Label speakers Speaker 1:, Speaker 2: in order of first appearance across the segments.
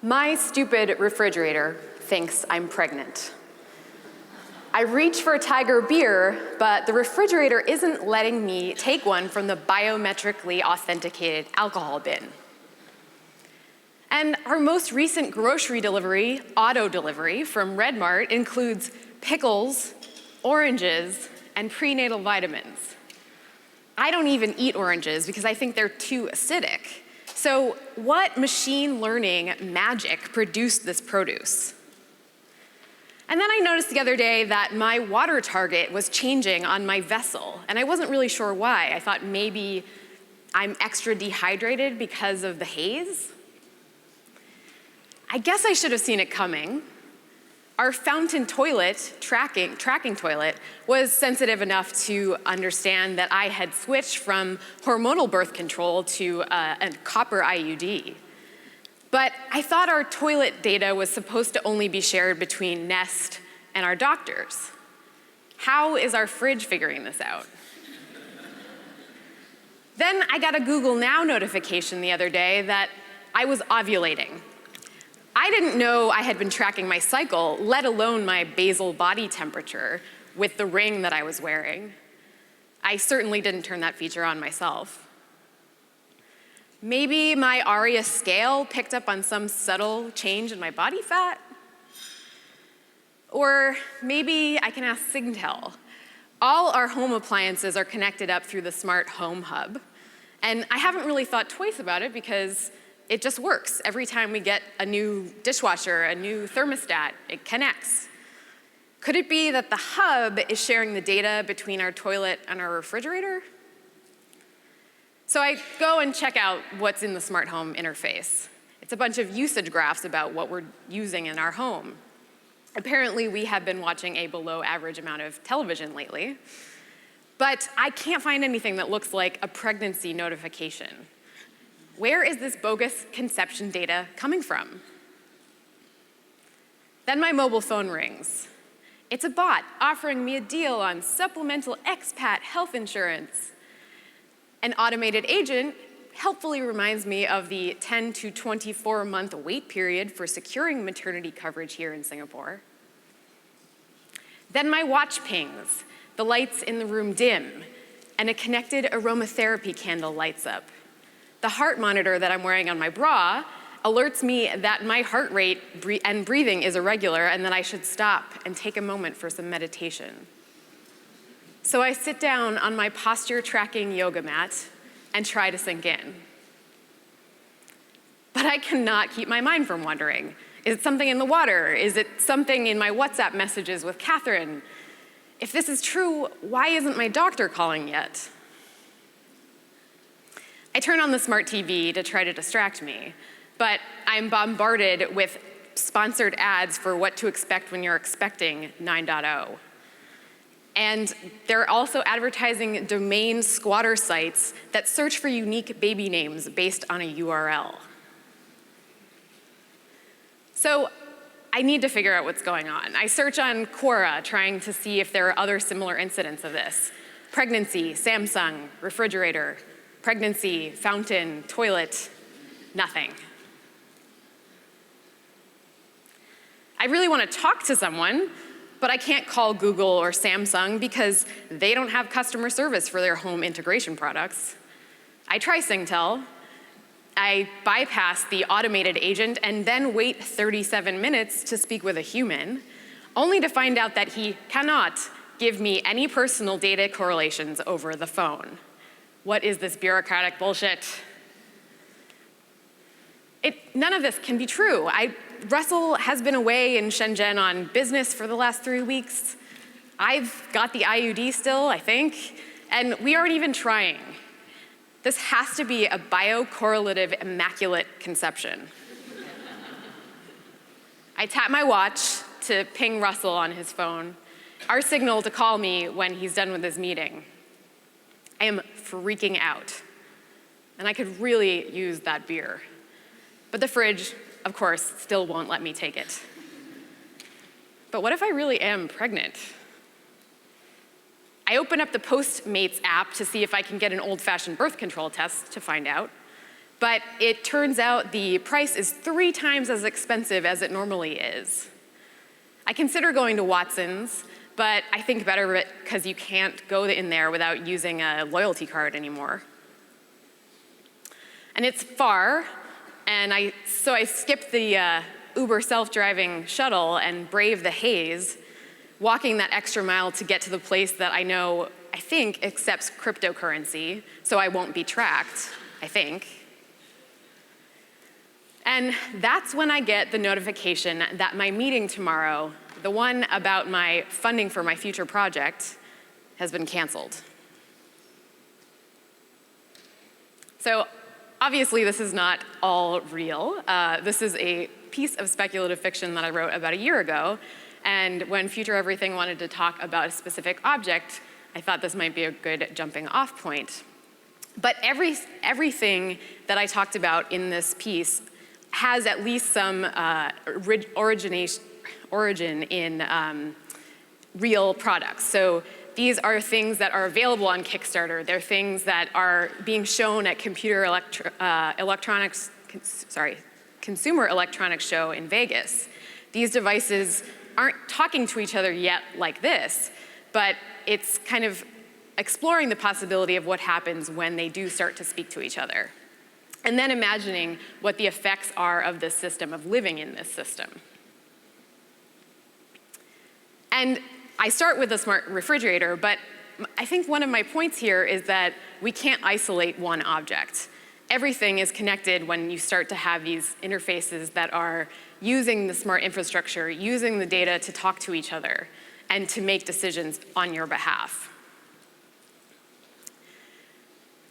Speaker 1: My stupid refrigerator thinks I'm pregnant. I reach for a Tiger beer, but the refrigerator isn't letting me take one from the biometrically authenticated alcohol bin. And our most recent grocery delivery, auto delivery, from Red Mart includes pickles, oranges, and prenatal vitamins. I don't even eat oranges because I think they're too acidic. So what machine learning magic produced this produce? And then I noticed the other day that my water target was changing on my vessel, and I wasn't really sure why. I thought maybe I'm extra dehydrated because of the haze. I guess I should have seen it coming. Our fountain toilet, tracking toilet, was sensitive enough to understand that I had switched from hormonal birth control to a copper IUD. But I thought our toilet data was supposed to only be shared between Nest and our doctors. How is our fridge figuring this out? Then I got a Google Now notification the other day that I was ovulating. I didn't know I had been tracking my cycle, let alone my basal body temperature, with the ring that I was wearing. I certainly didn't turn that feature on myself. Maybe my ARIA scale picked up on some subtle change in my body fat? Or maybe I can ask Singtel. All our home appliances are connected up through the smart home hub. And I haven't really thought twice about it because it just works. Every time we get a new dishwasher, a new thermostat, it connects. Could it be that the hub is sharing the data between our toilet and our refrigerator? So I go and check out what's in the smart home interface. It's a bunch of usage graphs about what we're using in our home. Apparently, we have been watching a below average amount of television lately, but I can't find anything that looks like a pregnancy notification. Where is this bogus conception data coming from? Then my mobile phone rings. It's a bot offering me a deal on supplemental expat health insurance. An automated agent helpfully reminds me of the 10 to 24-month wait period for securing maternity coverage here in Singapore. Then my watch pings, the lights in the room dim, and a connected aromatherapy candle lights up. The heart monitor that I'm wearing on my bra alerts me that my heart rate and breathing is irregular and that I should stop and take a moment for some meditation. So I sit down on my posture tracking yoga mat and try to sink in. But I cannot keep my mind from wandering. Is it something in the water? Is it something in my WhatsApp messages with Catherine? If this is true, why isn't my doctor calling yet? I turn on the smart TV to try to distract me, but I'm bombarded with sponsored ads for what to expect when you're expecting 9.0. And they're also advertising domain squatter sites that search for unique baby names based on a URL. So I need to figure out what's going on. I search on Quora, trying to see if there are other similar incidents of this. Pregnancy, Samsung, refrigerator. Pregnancy, fountain, toilet, nothing. I really want to talk to someone, but I can't call Google or Samsung because they don't have customer service for their home integration products. I try Singtel. I bypass the automated agent and then wait 37 minutes to speak with a human, only to find out that he cannot give me any personal data correlations over the phone. What is this bureaucratic bullshit? None of this can be true. Russell has been away in Shenzhen on business for the last 3 weeks. I've got the IUD still, I think, and we aren't even trying. This has to be a biocorrelative immaculate conception. I tap my watch to ping Russell on his phone, our signal to call me when he's done with his meeting. I am freaking out, and I could really use that beer. But the fridge, of course, still won't let me take it. But what if I really am pregnant? I open up the Postmates app to see if I can get an old-fashioned birth control test to find out. But it turns out the price is 3 times as expensive as it normally is. I consider going to Watson's, but I think better of it because you can't go in there without using a loyalty card anymore. And it's far, and so I skipped the Uber self-driving shuttle and braved the haze, walking that extra mile to get to the place that I think accepts cryptocurrency, so I won't be tracked, I think. And that's when I get the notification that my meeting tomorrow, the one about my funding for my future project, has been canceled. So obviously this is not all real. This is a piece of speculative fiction that I wrote about a year ago. And when Future Everything wanted to talk about a specific object, I thought this might be a good jumping off point. But everything that I talked about in this piece has at least some origin in real products. So these are things that are available on Kickstarter. They're things that are being shown at Consumer Electronics Show in Vegas. These devices aren't talking to each other yet like this, but it's kind of exploring the possibility of what happens when they do start to speak to each other. And then imagining what the effects are of this system, of living in this system. And I start with a smart refrigerator, but I think one of my points here is that we can't isolate one object. Everything is connected when you start to have these interfaces that are using the smart infrastructure, using the data to talk to each other and to make decisions on your behalf.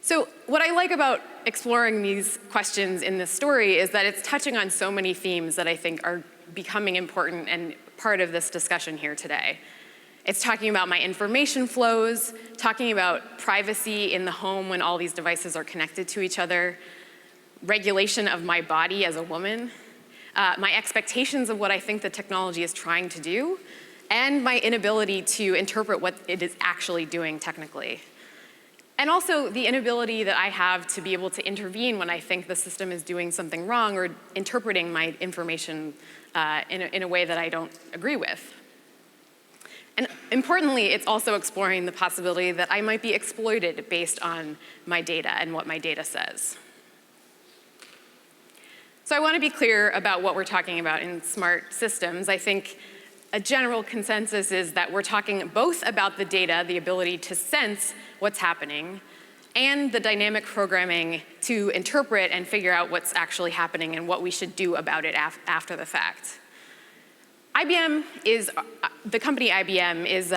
Speaker 1: So what I like about exploring these questions in this story is that it's touching on so many themes that I think are becoming important and part of this discussion here today. It's talking about my information flows, talking about privacy in the home when all these devices are connected to each other, regulation of my body as a woman, my expectations of what I think the technology is trying to do, and my inability to interpret what it is actually doing technically. And also the inability that I have to be able to intervene when I think the system is doing something wrong or interpreting my information in a way that I don't agree with. And importantly, it's also exploring the possibility that I might be exploited based on my data and what my data says. So I want to be clear about what we're talking about in smart systems. I think a general consensus is that we're talking both about the data, the ability to sense what's happening, and the dynamic programming to interpret and figure out what's actually happening and what we should do about it after the fact. The company IBM is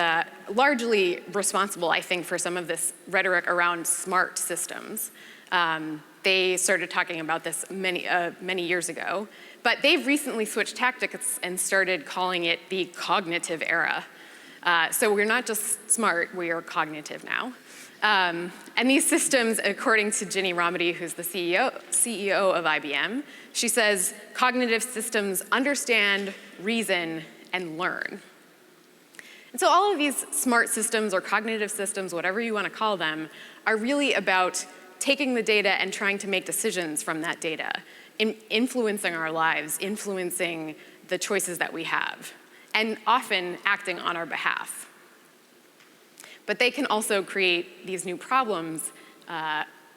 Speaker 1: largely responsible, I think, for some of this rhetoric around smart systems. They started talking about this many years ago, but they've recently switched tactics and started calling it the cognitive era. So we're not just smart, we are cognitive now. And these systems, according to Ginny Rometty, who's the CEO of IBM, she says, cognitive systems understand, reason, and learn. And so all of these smart systems or cognitive systems, whatever you want to call them, are really about taking the data and trying to make decisions from that data, influencing our lives, influencing the choices that we have, and often acting on our behalf. But they can also create these new problems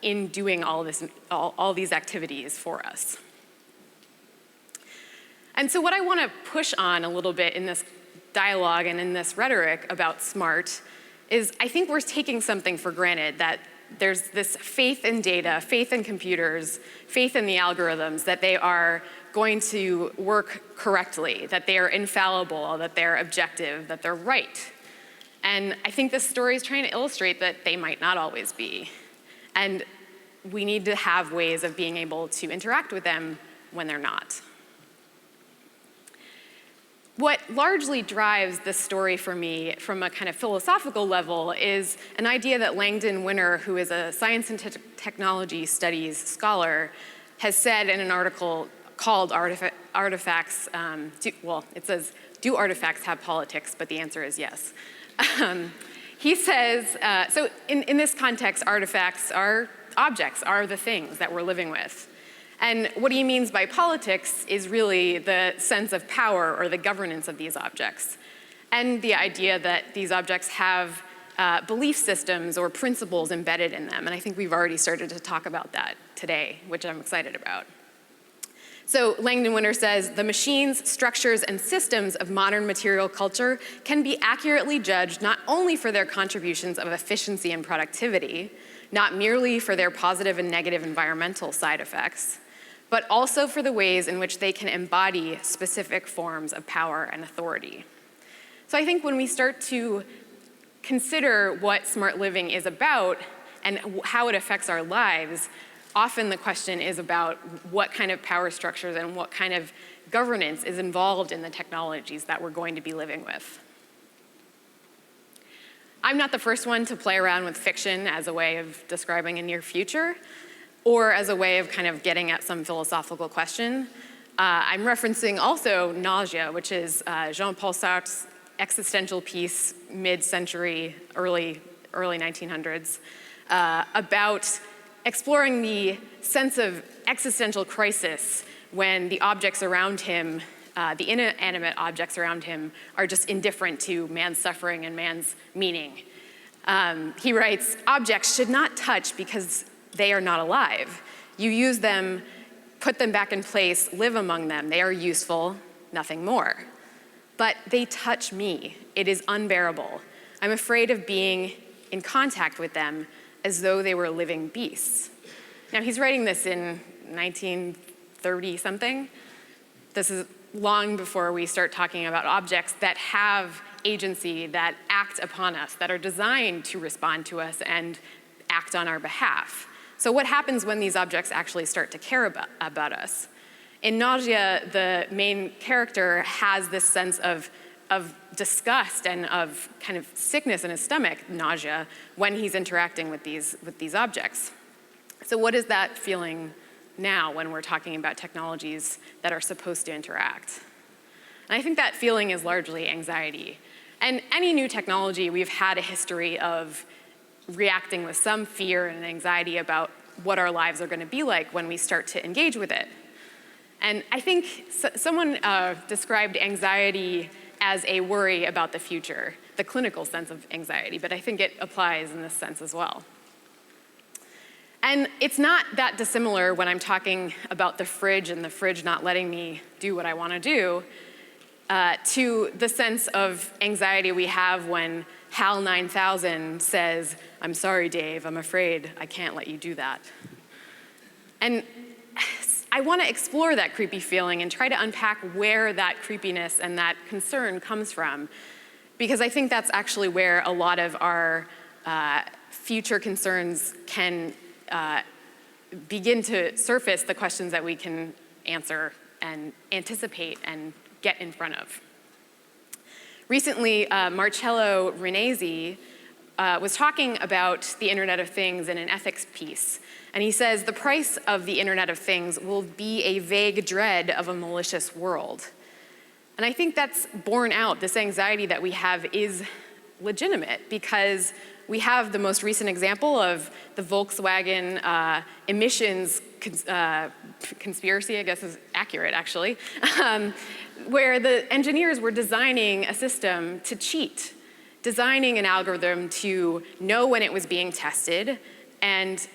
Speaker 1: in doing all these activities for us. And so what I want to push on a little bit in this dialogue and in this rhetoric about smart is I think we're taking something for granted, that there's this faith in data, faith in computers, faith in the algorithms, that they are going to work correctly, that they are infallible, that they're objective, that they're right. And I think this story is trying to illustrate that they might not always be. And we need to have ways of being able to interact with them when they're not. What largely drives this story for me from a kind of philosophical level is an idea that Langdon Winner, who is a science and technology studies scholar, has said in an article called Artifacts, it says, do artifacts have politics? But the answer is yes. He says, so in this context, artifacts are objects, are the things that we're living with. And what he means by politics is really the sense of power or the governance of these objects, and the idea that these objects have belief systems or principles embedded in them. And I think we've already started to talk about that today, which I'm excited about. So Langdon Winter says, the machines, structures, and systems of modern material culture can be accurately judged not only for their contributions of efficiency and productivity, not merely for their positive and negative environmental side effects, but also for the ways in which they can embody specific forms of power and authority. So I think when we start to consider what smart living is about and how it affects our lives, often the question is about what kind of power structures and what kind of governance is involved in the technologies that we're going to be living with. I'm not the first one to play around with fiction as a way of describing a near future or as a way of kind of getting at some philosophical question. I'm referencing also Nausea, which is Jean-Paul Sartre's existential piece, mid-century, early 1900s, about exploring the sense of existential crisis when the objects around him, the inanimate objects around him, are just indifferent to man's suffering and man's meaning. He writes, objects should not touch because they are not alive. You use them, put them back in place, live among them. They are useful, nothing more. But they touch me. It is unbearable. I'm afraid of being in contact with them as though they were living beasts. Now, he's writing this in 1930-something. This is long before we start talking about objects that have agency, that act upon us, that are designed to respond to us and act on our behalf. So what happens when these objects actually start to care about us? In Nausea, the main character has this sense of disgust and of kind of sickness in his stomach, nausea, when he's interacting with these objects. So what is that feeling now when we're talking about technologies that are supposed to interact? And I think that feeling is largely anxiety. And any new technology, we've had a history of reacting with some fear and anxiety about what our lives are going to be like when we start to engage with it. And I think someone described anxiety as a worry about the future, the clinical sense of anxiety, but I think it applies in this sense as well. And it's not that dissimilar when I'm talking about the fridge and the fridge not letting me do what I want to do, to the sense of anxiety we have when HAL 9000 says, "I'm sorry, Dave, I'm afraid I can't let you do that." And I want to explore that creepy feeling and try to unpack where that creepiness and that concern comes from, because I think that's actually where a lot of our future concerns can begin to surface the questions that we can answer and anticipate and get in front of. Recently, Marcello Renesi was talking about the Internet of Things in an ethics piece. And he says, the price of the Internet of Things will be a vague dread of a malicious world. And I think that's borne out. This anxiety that we have is legitimate because we have the most recent example of the Volkswagen emissions conspiracy, I guess is accurate actually, where the engineers were designing a system to cheat, designing an algorithm to know when it was being tested and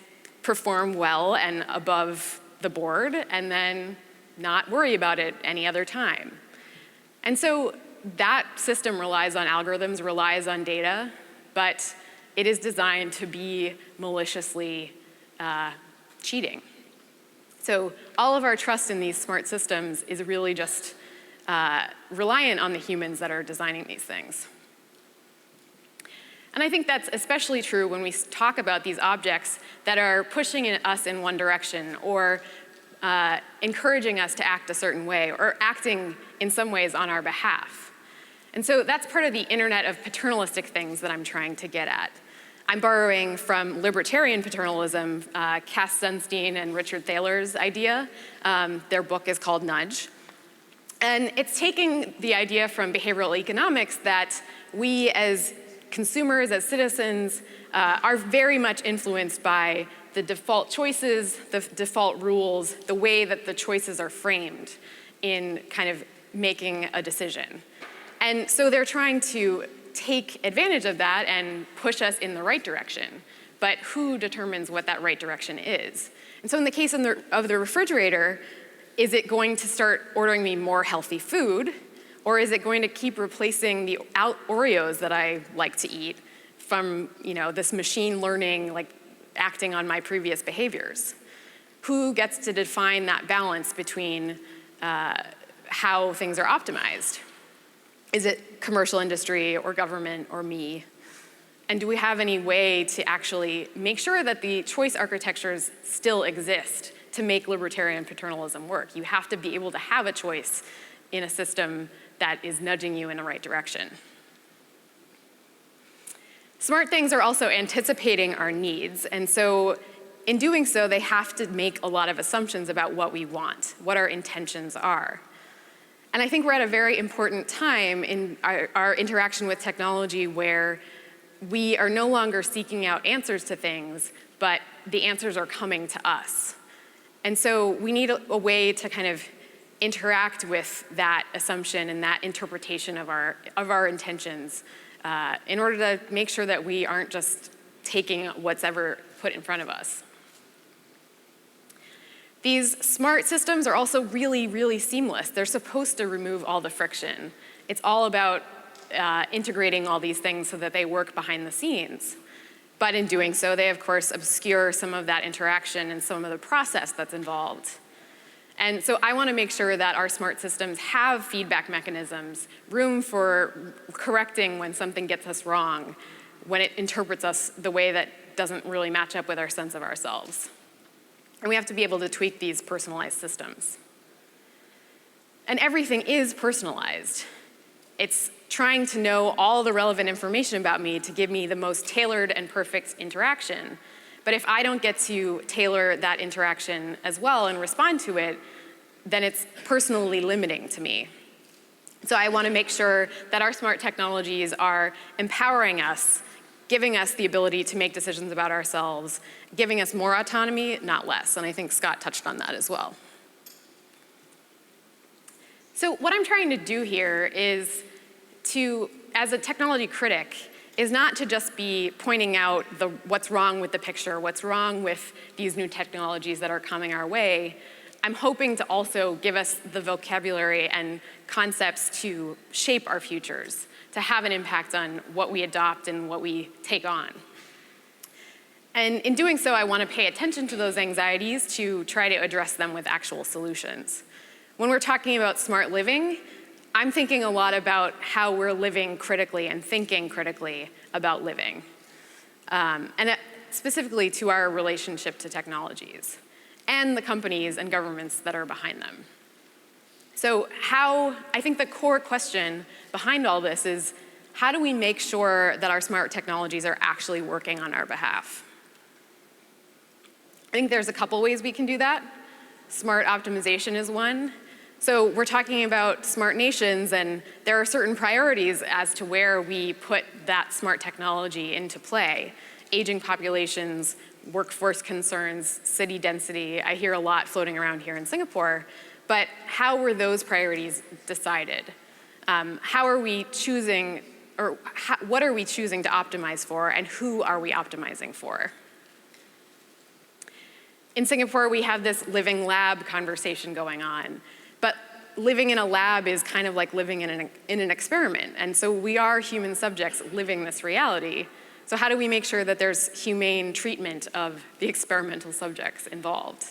Speaker 1: perform well and above the board, and then not worry about it any other time. And so that system relies on algorithms, relies on data, but it is designed to be maliciously cheating. So all of our trust in these smart systems is really just reliant on the humans that are designing these things. And I think that's especially true when we talk about these objects that are pushing us in one direction or encouraging us to act a certain way or acting in some ways on our behalf. And so that's part of the Internet of paternalistic things that I'm trying to get at. I'm borrowing from libertarian paternalism, Cass Sunstein and Richard Thaler's idea. Their book is called Nudge. And it's taking the idea from behavioral economics that we as consumers, as citizens, are very much influenced by the default choices, the default rules, the way that the choices are framed in kind of making a decision. And so they're trying to take advantage of that and push us in the right direction. But who determines what that right direction is? And so in the case of the refrigerator, is it going to start ordering me more healthy food? Or is it going to keep replacing the Oreos that I like to eat from this machine learning, like acting on my previous behaviors? Who gets to define that balance between how things are optimized? Is it commercial industry or government or me? And do we have any way to actually make sure that the choice architectures still exist to make libertarian paternalism work? You have to be able to have a choice in a system that is nudging you in the right direction. Smart things are also anticipating our needs, and so in doing so, they have to make a lot of assumptions about what we want, what our intentions are. And I think we're at a very important time in our interaction with technology where we are no longer seeking out answers to things, but the answers are coming to us. And so we need a way to kind of interact with that assumption and that interpretation of our intentions in order to make sure that we aren't just taking what's ever put in front of us. These smart systems are also really, really seamless. They're supposed to remove all the friction. It's all about integrating all these things so that they work behind the scenes. But in doing so, they of course obscure some of that interaction and some of the process that's involved. And so I want to make sure that our smart systems have feedback mechanisms, room for correcting when something gets us wrong, when it interprets us the way that doesn't really match up with our sense of ourselves. And we have to be able to tweak these personalized systems. And everything is personalized. It's trying to know all the relevant information about me to give me the most tailored and perfect interaction. But if I don't get to tailor that interaction as well and respond to it, then it's personally limiting to me. So I want to make sure that our smart technologies are empowering us, giving us the ability to make decisions about ourselves, giving us more autonomy, not less. And I think Scott touched on that as well. So what I'm trying to do here is to, as a technology critic, is not to just be pointing out what's wrong with the picture, what's wrong with these new technologies that are coming our way. I'm hoping to also give us the vocabulary and concepts to shape our futures, to have an impact on what we adopt and what we take on. And in doing so, I want to pay attention to those anxieties to try to address them with actual solutions. When we're talking about smart living, I'm thinking a lot about how we're living critically and thinking critically about living, and specifically to our relationship to technologies and the companies and governments that are behind them. So I think the core question behind all this is, how do we make sure that our smart technologies are actually working on our behalf? I think there's a couple ways we can do that. Smart optimization is one. So we're talking about smart nations, and there are certain priorities as to where we put that smart technology into play. Aging populations, workforce concerns, city density. I hear a lot floating around here in Singapore, but how were those priorities decided? How are we choosing, or what are we choosing to optimize for, and who are we optimizing for? In Singapore, we have this living lab conversation going on. But living in a lab is kind of like living in an experiment. And so we are human subjects living this reality. So how do we make sure that there's humane treatment of the experimental subjects involved?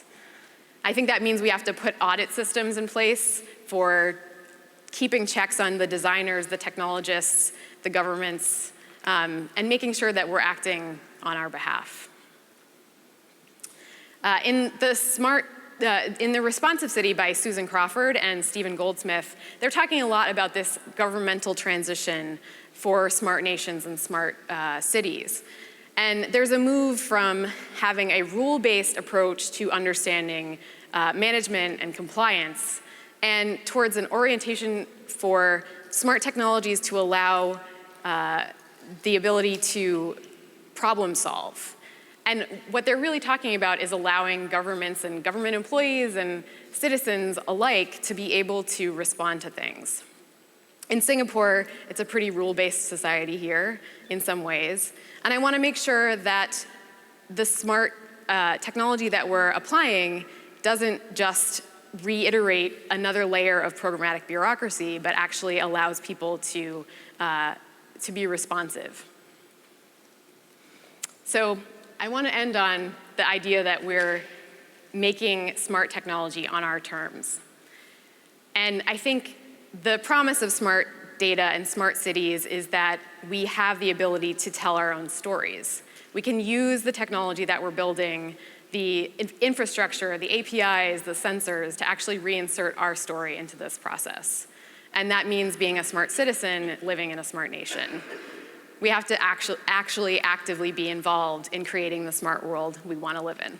Speaker 1: I think that means we have to put audit systems in place for keeping checks on the designers, the technologists, the governments, and making sure that we're acting on our behalf. In the Responsive City by Susan Crawford and Stephen Goldsmith, they're talking a lot about this governmental transition for smart nations and smart cities. And there's a move from having a rule-based approach to understanding management and compliance, and towards an orientation for smart technologies to allow the ability to problem solve. And what they're really talking about is allowing governments and government employees and citizens alike to be able to respond to things. In Singapore, it's a pretty rule-based society here in some ways. And I want to make sure that the smart technology that we're applying doesn't just reiterate another layer of programmatic bureaucracy, but actually allows people to be responsive. So I want to end on the idea that we're making smart technology on our terms. And I think the promise of smart data and smart cities is that we have the ability to tell our own stories. We can use the technology that we're building, the infrastructure, the APIs, the sensors, to actually reinsert our story into this process. And that means being a smart citizen living in a smart nation. We have to actually actively be involved in creating the smart world we want to live in.